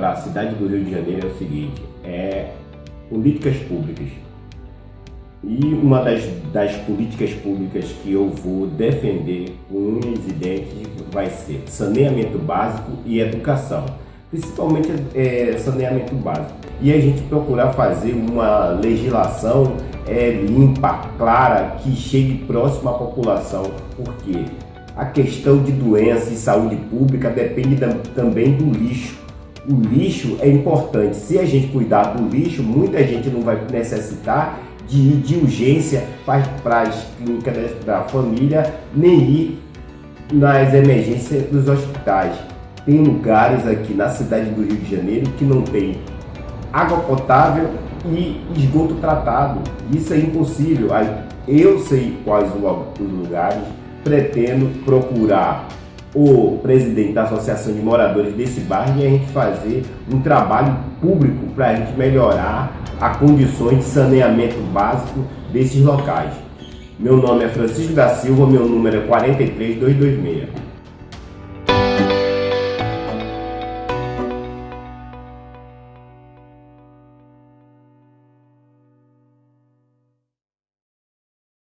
da cidade do Rio de Janeiro é o seguinte, políticas públicas. E uma das políticas públicas que eu vou defender com unhas e dentes vai ser saneamento básico e educação. Principalmente saneamento básico. E a gente procurar fazer uma legislação limpa, clara, que chegue próximo à população, porque a questão de doença e saúde pública depende também do lixo. O lixo é importante. Se a gente cuidar do lixo, muita gente não vai necessitar de ir de urgência para as clínicas da família, nem ir nas emergências dos hospitais. Tem lugares aqui na cidade do Rio de Janeiro que não tem água potável e esgoto tratado. Isso é impossível. Eu sei quais os lugares, pretendo procurar o presidente da Associação de Moradores desse bairro e a gente fazer um trabalho público para a gente melhorar as condições de saneamento básico desses locais. Meu nome é Francisco da Silva, meu número é 43226.